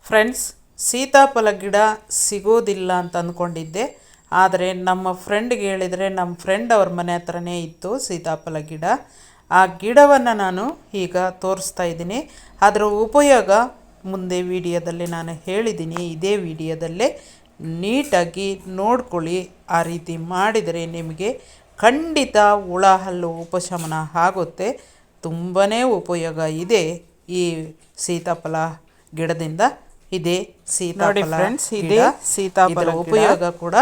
Friends, ಸೀತಾಫಲ ಗಿಡ ಸಿಗೋದಿಲ್ಲ ಅಂತ ಅಂದ್ಕೊಂಡಿದ್ದೆ. ಆದರೆ ನಮ್ಮ ಫ್ರೆಂಡ್ಗೆ ಹೇಳಿದರೆ, ನಮ್ಮ ಫ್ರೆಂಡ್ ಅವ್ರ ಮನೆ ಹತ್ರನೇ ಇತ್ತು ಸೀತಾಫಲ ಗಿಡ. ಆ ಗಿಡವನ್ನು ನಾನು ಈಗ ತೋರಿಸ್ತಾ ಇದ್ದೀನಿ. ಅದರ ಉಪಯೋಗ ಮುಂದೆ ವಿಡಿಯೋದಲ್ಲಿ ನಾನು ಹೇಳಿದ್ದೀನಿ. ಇದೇ ವಿಡಿಯೋದಲ್ಲೇ ನೀಟಾಗಿ ನೋಡ್ಕೊಳ್ಳಿ. ಆ ರೀತಿ ಮಾಡಿದರೆ ನಿಮಗೆ ಖಂಡಿತ ಹುಳ ಹಲ್ಲು ಉಪಶಮನ ಆಗುತ್ತೆ. ತುಂಬಾ ಉಪಯೋಗ ಇದೆ ಈ ಸೀತಾಫಲ ಗಿಡದಿಂದ. ಇದೇ ಸೀತಾಫಲ ಫ್ರೆಂಡ್ಸ್, ಇದೇ ಸೀತಾಫಲ ಉಪಯೋಗ ಕೂಡ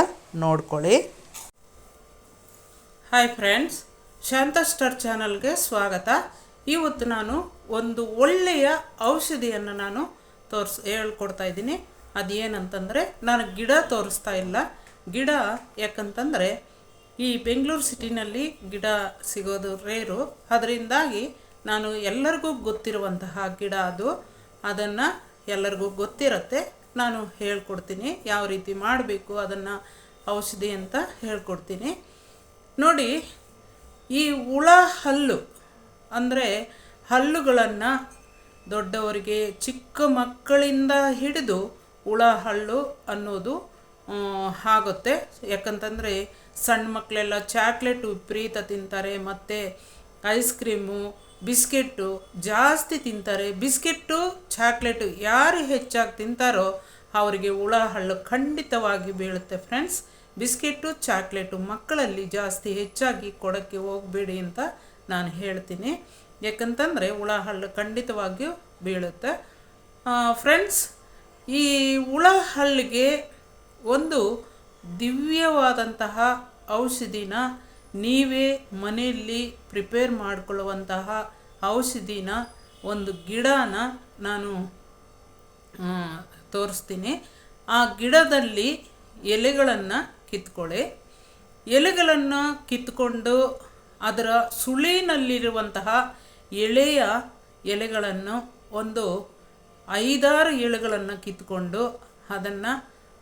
ನೋಡ್ಕೊಳ್ಳಿ. ಹಾಯ್ ಫ್ರೆಂಡ್ಸ್, ಶಾಂತ ಸ್ಟಾರ್ ಚಾನಲ್ಗೆ ಸ್ವಾಗತ. ಇವತ್ತು ನಾನು ಒಂದು ಒಳ್ಳೆಯ ಔಷಧಿಯನ್ನು ನಾನು ಹೇಳ್ಕೊಡ್ತಾ ಇದ್ದೀನಿ. ಅದೇನಂತಂದರೆ, ನಾನು ಗಿಡ ತೋರಿಸ್ತಾ ಇಲ್ಲ. ಗಿಡ ಯಾಕಂತಂದರೆ ಈ ಬೆಂಗಳೂರು ಸಿಟಿನಲ್ಲಿ ಗಿಡ ಸಿಗೋದು ರೇರು. ಅದರಿಂದಾಗಿ ನಾನು ಎಲ್ಲರಿಗೂ ಗೊತ್ತಿರುವಂತಹ ಗಿಡ ಅದು. ಅದನ್ನು ಎಲ್ಲರಿಗೂ ಗೊತ್ತಿರುತ್ತೆ. ನಾನು ಹೇಳ್ಕೊಡ್ತೀನಿ ಯಾವ ರೀತಿ ಮಾಡಬೇಕು, ಅದನ್ನು ಔಷಧಿ ಅಂತ ಹೇಳ್ಕೊಡ್ತೀನಿ. ನೋಡಿ, ಈ ಹುಳ ಹಲ್ಲು ಅಂದರೆ ಹಲ್ಲುಗಳನ್ನು ದೊಡ್ಡವರಿಗೆ ಚಿಕ್ಕ ಮಕ್ಕಳಿಂದ ಹಿಡಿದು ಹುಳ ಹಲ್ಲು ಅನ್ನೋದು ಆಗುತ್ತೆ. ಯಾಕಂತಂದರೆ ಸಣ್ಣ ಮಕ್ಕಳೆಲ್ಲ ಚಾಕ್ಲೇಟು ವಿಪರೀತ ತಿಂತಾರೆ, ಮತ್ತು ಐಸ್ ಕ್ರೀಮು, ಬಿಸ್ಕೆಟ್ಟು ಜಾಸ್ತಿ ತಿಂತಾರೆ. ಬಿಸ್ಕೆಟ್ಟು ಚಾಕ್ಲೇಟು ಯಾರು ಹೆಚ್ಚಾಗಿ ತಿಂತಾರೋ ಅವರಿಗೆ ಹುಳ ಹಲ್ಲು ಖಂಡಿತವಾಗಿ ಬೀಳುತ್ತೆ ಫ್ರೆಂಡ್ಸ್. ಬಿಸ್ಕೆಟ್ಟು ಚಾಕ್ಲೇಟು ಮಕ್ಕಳಲ್ಲಿ ಜಾಸ್ತಿ ಹೆಚ್ಚಾಗಿ ಕೊಡೋಕ್ಕೆ ಹೋಗಬೇಡಿ ಅಂತ ನಾನು ಹೇಳ್ತೀನಿ. ಯಾಕಂತಂದರೆ ಹುಳ ಹಲ್ಲು ಖಂಡಿತವಾಗಿಯೂ ಬೀಳುತ್ತೆ ಫ್ರೆಂಡ್ಸ್. ಈ ಹುಳ ಹಲ್ಲಿಗೆ ಒಂದು ದಿವ್ಯವಾದಂತಹ ಔಷಧಿನ ನೀವೇ ಮನೆಯಲ್ಲಿ ಪ್ರಿಪೇರ್ ಮಾಡಿಕೊಳ್ಳುವಂತಹ ಔಷಧಿನ ಒಂದು ಗಿಡನ ನಾನು ತೋರಿಸ್ತೀನಿ. ಆ ಗಿಡದಲ್ಲಿ ಎಲೆಗಳನ್ನು ಕಿತ್ಕೊಳ್ಳಿ. ಎಲೆಗಳನ್ನು ಕಿತ್ಕೊಂಡು ಅದರ ಸುಳಿನಲ್ಲಿರುವಂತಹ ಎಳೆಯ ಎಲೆಗಳನ್ನು ಒಂದು 5-6 ಎಲೆಗಳನ್ನು ಕಿತ್ಕೊಂಡು ಅದನ್ನು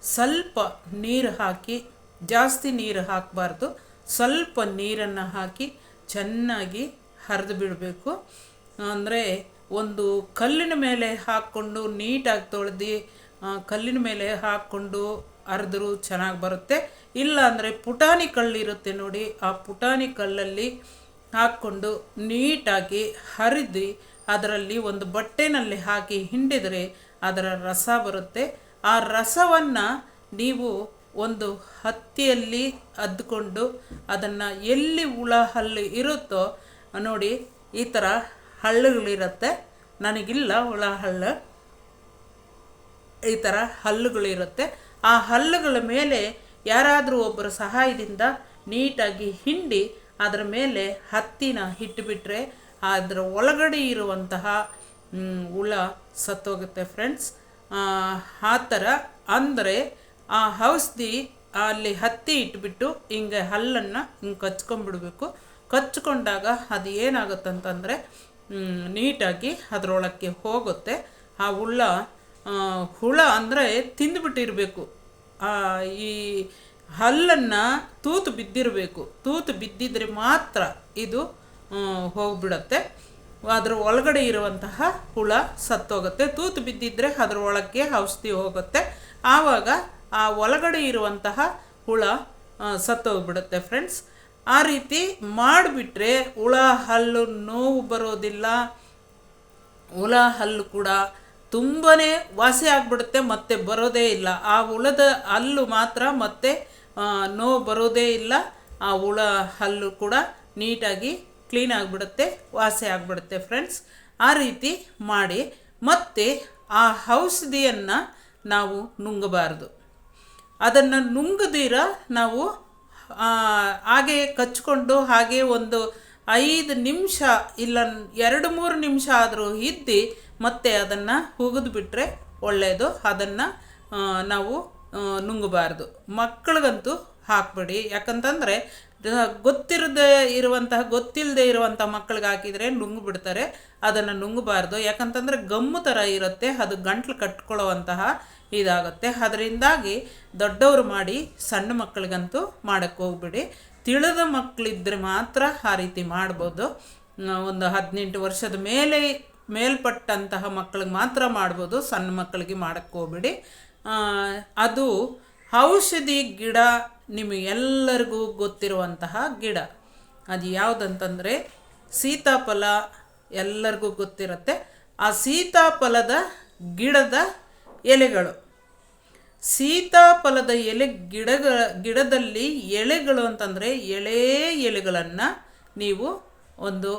ಸ್ವಲ್ಪ ನೀರು ಹಾಕಿ, ಜಾಸ್ತಿ ನೀರು ಹಾಕಬಾರ್ದು, ಸ್ವಲ್ಪ ನೀರನ್ನು ಹಾಕಿ ಚೆನ್ನಾಗಿ ಹರಿದು ಬಿಡಬೇಕು. ಅಂದರೆ ಒಂದು ಕಲ್ಲಿನ ಮೇಲೆ ಹಾಕ್ಕೊಂಡು ನೀಟಾಗಿ ತೊಳೆದು ಕಲ್ಲಿನ ಮೇಲೆ ಹಾಕ್ಕೊಂಡು ಹರಿದ್ರೂ ಚೆನ್ನಾಗಿ ಬರುತ್ತೆ. ಇಲ್ಲ ಅಂದರೆ ಪುಟಾಣಿ ಕಲ್ಲಿರುತ್ತೆ ನೋಡಿ, ಆ ಪುಟಾಣಿ ಕಲ್ಲಲ್ಲಿ ಹಾಕ್ಕೊಂಡು ನೀಟಾಗಿ ಹರಿದು ಅದರಲ್ಲಿ ಒಂದು ಬಟ್ಟೆನಲ್ಲಿ ಹಾಕಿ ಹಿಂಡಿದರೆ ಅದರ ರಸ ಬರುತ್ತೆ. ಆ ರಸವನ್ನು ನೀವು ಒಂದು ಹತ್ತಿಯಲ್ಲಿ ಅದ್ದುಕೊಂಡು ಅದನ್ನು ಎಲ್ಲಿ ಹುಳ ಹಲ್ಲು ಇರುತ್ತೋ ನೋಡಿ, ಈ ಥರ ಹಳ್ಳುಗಳಿರುತ್ತೆ. ನನಗಿಲ್ಲ ಹುಳ ಹಲ್ಲು, ಈ ಥರ ಹಲ್ಲುಗಳಿರುತ್ತೆ. ಆ ಹಲ್ಲುಗಳ ಮೇಲೆ ಯಾರಾದರೂ ಒಬ್ಬರ ಸಹಾಯದಿಂದ ನೀಟಾಗಿ ಹಿಂಡಿ ಅದರ ಮೇಲೆ ಹತ್ತಿನ ಇಟ್ಟುಬಿಟ್ರೆ ಅದರ ಒಳಗಡೆ ಇರುವಂತಹ ಹುಳ ಸತ್ತೋಗುತ್ತೆ ಫ್ರೆಂಡ್ಸ್. ಆ ಥರ ಅಂದರೆ ಆ ಔಷಧಿ ಅಲ್ಲಿ ಹತ್ತಿ ಇಟ್ಬಿಟ್ಟು ಹಿಂಗೆ ಹಲ್ಲನ್ನು ಹಿಂಗೆ ಕಚ್ಕೊಂಡ್ಬಿಡ್ಬೇಕು. ಕಚ್ಕೊಂಡಾಗ ಅದು ಏನಾಗುತ್ತಂತಂದರೆ ನೀಟಾಗಿ ಅದರೊಳಕ್ಕೆ ಹೋಗುತ್ತೆ. ಆ ಹುಳ ಅಂದರೆ ತಿಂದುಬಿಟ್ಟಿರಬೇಕು. ಈ ಹಲ್ಲನ್ನು ತೂತು ಬಿದ್ದಿರಬೇಕು. ತೂತು ಬಿದ್ದಿದ್ರೆ ಮಾತ್ರ ಇದು ಹೋಗಿಬಿಡತ್ತೆ. ಅದರ ಒಳಗಡೆ ಇರುವಂತಹ ಹುಳ ಸತ್ತೋಗುತ್ತೆ. ತೂತು ಬಿದ್ದಿದ್ರೆ ಅದರ ಒಳಕ್ಕೆ ಔಷಧಿ ಹೋಗುತ್ತೆ. ಆವಾಗ ಆ ಒಳಗಡೆ ಇರುವಂತಹ ಹುಳ ಸತ್ತೋಗ್ಬಿಡುತ್ತೆ ಫ್ರೆಂಡ್ಸ್. ಆ ರೀತಿ ಮಾಡಿಬಿಟ್ರೆ ಹುಳ ಹಲ್ಲು ನೋವು ಬರೋದಿಲ್ಲ. ಹುಳ ಹಲ್ಲು ಕೂಡ ತುಂಬಾ ವಾಸಿ ಆಗಿಬಿಡುತ್ತೆ, ಮತ್ತೆ ಬರೋದೇ ಇಲ್ಲ. ಆ ಹುಳದ ಹಲ್ಲು ಮಾತ್ರ ಮತ್ತೆ ನೋವು ಬರೋದೇ ಇಲ್ಲ. ಆ ಹುಳ ಹಲ್ಲು ಕೂಡ ನೀಟಾಗಿ ಕ್ಲೀನ್ ಆಗಿಬಿಡುತ್ತೆ, ವಾಸಿ ಆಗಿಬಿಡುತ್ತೆ ಫ್ರೆಂಡ್ಸ್. ಆ ರೀತಿ ಮಾಡಿ. ಮತ್ತು ಆ ಔಷಧಿಯನ್ನು ನಾವು ನುಂಗಬಾರ್ದು. ಅದನ್ನು ನುಂಗದಿರ ನಾವು ಹಾಗೆ ಕಚ್ಕೊಂಡು ಹಾಗೆ ಒಂದು 5 ನಿಮಿಷ ಇಲ್ಲ 2-3 ನಿಮಿಷ ಆದರೂ ಇದ್ದು ಮತ್ತೆ ಅದನ್ನು ಬಿಟ್ಟರೆ ಒಳ್ಳೆಯದು. ಅದನ್ನು ನಾವು ನುಂಗಬಾರ್ದು. ಮಕ್ಕಳಿಗಂತೂ ಹಾಕಬೇಡಿ. ಯಾಕಂತಂದರೆ ಗೊತ್ತಿಲ್ಲದೆ ಇರುವಂತಹ ಮಕ್ಕಳಿಗೆ ಹಾಕಿದರೆ ನುಂಗಿಬಿಡ್ತಾರೆ. ಅದನ್ನು ನುಂಗಬಾರ್ದು. ಯಾಕಂತಂದರೆ ಗಮ್ಮು ಥರ ಇರುತ್ತೆ, ಅದು ಗಂಟ್ಲು ಕಟ್ಕೊಳ್ಳುವಂತಹ ಇದಾಗುತ್ತೆ. ಅದರಿಂದಾಗಿ ದೊಡ್ಡವರು ಮಾಡಿ, ಸಣ್ಣ ಮಕ್ಕಳಿಗಂತೂ ಮಾಡೋಕ್ಕೆ ಹೋಗ್ಬಿಡಿ. ತಿಳಿದ ಮಕ್ಕಳಿದ್ದರೆ ಮಾತ್ರ ಆ ರೀತಿ ಮಾಡ್ಬೋದು. ಒಂದು 18 ವರ್ಷದ ಮೇಲೆ ಮೇಲ್ಪಟ್ಟಂತಹ ಮಕ್ಕಳಿಗೆ ಮಾತ್ರ ಮಾಡ್ಬೋದು, ಸಣ್ಣ ಮಕ್ಕಳಿಗೆ ಮಾಡೋಕ್ಕೆ ಹೋಗ್ಬೇಡಿ. ಅದು ಔಷಧಿ ಗಿಡ, ನಿಮಗೆಲ್ಲರಿಗೂ ಗೊತ್ತಿರುವಂತಹ ಗಿಡ. ಅದು ಯಾವುದಂತಂದರೆ ಸೀತಾಫಲ. ಎಲ್ಲರಿಗೂ ಗೊತ್ತಿರುತ್ತೆ. ಆ ಸೀತಾಫಲದ ಗಿಡದ ಎಲೆಗಳು, ಸೀತಾಫಲದ ಗಿಡದಲ್ಲಿ ಎಲೆಗಳು ಅಂತಂದರೆ ಎಲೆಗಳನ್ನು ನೀವು ಒಂದು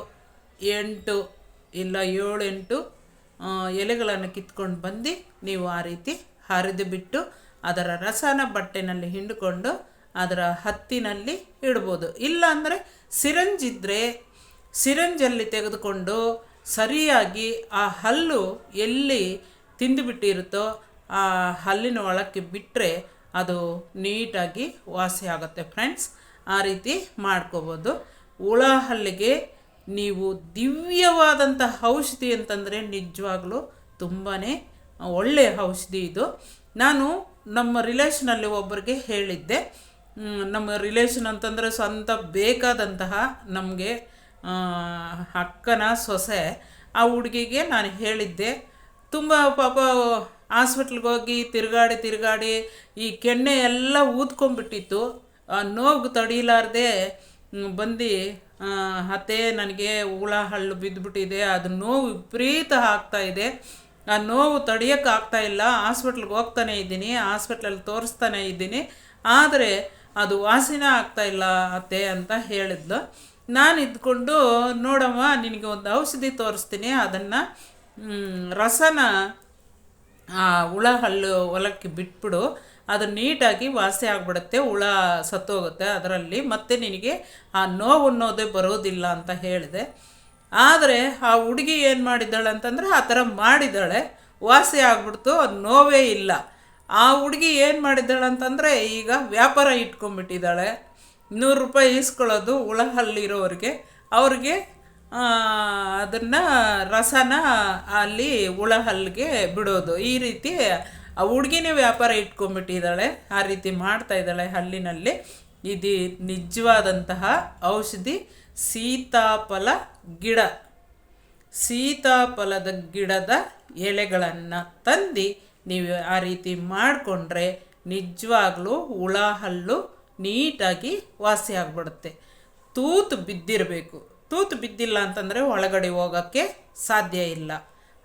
8 ಇಲ್ಲ 7-8 ಎಲೆಗಳನ್ನು ಕಿತ್ಕೊಂಡು ಬಂದು ನೀವು ಆ ರೀತಿ ಹರಿದು ಬಿಟ್ಟು ಅದರ ರಸನ ಬಟ್ಟೆನಲ್ಲಿ ಹಿಂಡಿಕೊಂಡು ಅದರ ಹತ್ತಿನಲ್ಲಿ ಇಡ್ಬೋದು. ಇಲ್ಲ ಅಂದರೆ ಸಿರಂಜ್ ಇದ್ದರೆ ಸಿರಂಜಲ್ಲಿ ತೆಗೆದುಕೊಂಡು ಸರಿಯಾಗಿ ಆ ಹಲ್ಲು ಎಲ್ಲಿ ತಿಂದುಬಿಟ್ಟಿರುತ್ತೋ ಆ ಹಲ್ಲಿನ ಒಳಕ್ಕೆ ಬಿಟ್ಟರೆ ಅದು ನೀಟಾಗಿ ವಾಸಿ ಆಗುತ್ತೆ ಫ್ರೆಂಡ್ಸ್. ಆ ರೀತಿ ಮಾಡ್ಕೋಬೋದು. ಹುಳ ಹಲ್ಲಿಗೆ ನೀವು ದಿವ್ಯವಾದಂಥ ಔಷಧಿ ಅಂತಂದರೆ ನಿಜವಾಗ್ಲೂ ತುಂಬಾ ಒಳ್ಳೆಯ ಔಷಧಿ ಇದು. ನಾನು ನಮ್ಮ ರಿಲೇಷನಲ್ಲಿ ಒಬ್ಬರಿಗೆ ಹೇಳಿದ್ದೆ. ನಮ್ಮ ರಿಲೇಷನ್ ಅಂತಂದರೆ ಸ್ವಂತ ಬೇಕಾದಂತಹ ನಮಗೆ ಅಕ್ಕನ ಸೊಸೆ. ಆ ಹುಡುಗಿಗೆ ನಾನು ಹೇಳಿದ್ದೆ. ತುಂಬ ಪಾಪ ಹಾಸ್ಪಿಟ್ಲಿಗೆ ಹೋಗಿ ತಿರುಗಾಡಿ ಈ ಕೆನ್ನೆ ಎಲ್ಲ ಊದ್ಕೊಂಡ್ಬಿಟ್ಟಿತ್ತು. ಆ ನೋವು ತಡೀಲಾರ್ದೆ ಬಂದು, ಅತ್ತೆ ನನಗೆ ಹುಳ ಹಳ್ಳು ಬಿದ್ದುಬಿಟ್ಟಿದೆ, ಅದು ನೋವು ವಿಪರೀತ ಆಗ್ತಾಯಿದೆ, ಆ ನೋವು ತಡೆಯೋಕ್ಕಾಗ್ತಾಯಿಲ್ಲ, ಹಾಸ್ಪಿಟ್ಲಿಗೆ ಹೋಗ್ತಾನೆ ಇದ್ದೀನಿ, ಹಾಸ್ಪಿಟ್ಲಲ್ಲಿ ತೋರಿಸ್ತಾನೆ ಇದ್ದೀನಿ, ಆದರೆ ಅದು ವಾಸಿನೇ ಆಗ್ತಾಯಿಲ್ಲ ಅತ್ತೆ ಅಂತ ಹೇಳಿದ್ಲು. ನಾನು ಇದ್ಕೊಂಡು, ನೋಡಮ್ಮ ನಿನಗೆ ಒಂದು ಔಷಧಿ ತೋರಿಸ್ತೀನಿ, ಅದನ್ನು ರಸನ ಆ ಹುಳ ಹಲ್ಲು ಹೊಲಕ್ಕೆ ಬಿಟ್ಬಿಡು, ಅದು ನೀಟಾಗಿ ವಾಸಿ ಆಗಿಬಿಡುತ್ತೆ, ಹುಳ ಸತ್ತೋಗುತ್ತೆ ಅದರಲ್ಲಿ, ಮತ್ತೆ ನಿನಗೆ ಆ ನೋವು ಅನ್ನೋದೇ ಬರೋದಿಲ್ಲ ಅಂತ ಹೇಳಿದೆ. ಆದರೆ ಆ ಹುಡುಗಿ ಏನು ಮಾಡಿದ್ದಾಳೆ ಅಂತಂದರೆ ಆ ಥರ ಮಾಡಿದ್ದಾಳೆ, ವಾಸಿ ಆಗ್ಬಿಡ್ತು, ಅದು ನೋವೇ ಇಲ್ಲ. ಆ ಹುಡುಗಿ ಏನು ಮಾಡಿದ್ದಾಳೆ ಅಂತಂದರೆ ಈಗ ವ್ಯಾಪಾರ ಇಟ್ಕೊಂಡ್ಬಿಟ್ಟಿದ್ದಾಳೆ. 100 ರೂಪಾಯಿ ಈಸ್ಕೊಳ್ಳೋದು ಹುಳ ಹಲ್ಲಿರೋರಿಗೆ, ಅವ್ರಿಗೆ ಅದನ್ನು ರಸನ ಅಲ್ಲಿ ಹುಳ ಹಲ್ಲಿಗೆ ಬಿಡೋದು. ಈ ರೀತಿ ಆ ಹುಡುಗಿನೇ ವ್ಯಾಪಾರ ಇಟ್ಕೊಂಡ್ಬಿಟ್ಟಿದ್ದಾಳೆ, ಆ ರೀತಿ ಮಾಡ್ತಾಯಿದ್ದಾಳೆ ಹಲ್ಲಿನಲ್ಲಿ. ಇದು ನಿಜವಾದಂತಹ ಔಷಧಿ ಸೀತಾಫಲ ಗಿಡ. ಸೀತಾಫಲದ ಗಿಡದ ಎಲೆಗಳನ್ನು ತಂದು ನೀವು ಆ ರೀತಿ ಮಾಡಿಕೊಂಡ್ರೆ ನಿಜವಾಗ್ಲೂ ಹುಳ ಹಲ್ಲು ನೀಟಾಗಿ ವಾಸಿ ಆಗಿಬಿಡುತ್ತೆ. ತೂತು ಬಿದ್ದಿರಬೇಕು. ತೂತು ಬಿದ್ದಿಲ್ಲ ಅಂತಂದರೆ ಒಳಗಡೆ ಹೋಗೋಕ್ಕೆ ಸಾಧ್ಯ ಇಲ್ಲ.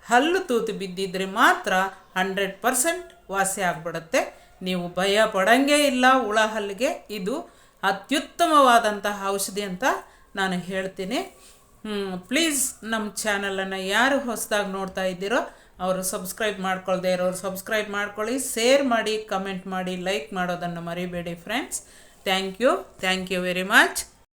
ಹಲ್ಲು ತೂತು ಬಿದ್ದಿದ್ರೆ ಮಾತ್ರ 100% ವಾಸಿ ಆಗಿಬಿಡುತ್ತೆ. ನೀವು ಭಯ ಪಡೋಂಗೇ ಇಲ್ಲ ಹುಳ ಹಲ್ಲಿಗೆ. ಇದು ಅತ್ಯುತ್ತಮವಾದಂತಹ ಔಷಧಿ ಅಂತ ನಾನು ಹೇಳ್ತೀನಿ. ಪ್ಲೀಸ್ ನಮ್ಮ ಚಾನಲನ್ನು ಯಾರು ಹೊಸದಾಗಿ ನೋಡ್ತಾ ಇದ್ದೀರೋ ಅವರು ಸಬ್ಸ್ಕ್ರೈಬ್ ಮಾಡ್ಕೊಳ್ದೇ ಇರೋರು ಸಬ್ಸ್ಕ್ರೈಬ್ ಮಾಡ್ಕೊಳ್ಳಿ, ಶೇರ್ ಮಾಡಿ, ಕಮೆಂಟ್ ಮಾಡಿ, ಲೈಕ್ ಮಾಡೋದನ್ನು ಮರಿಬೇಡಿ friends. Thank you very much.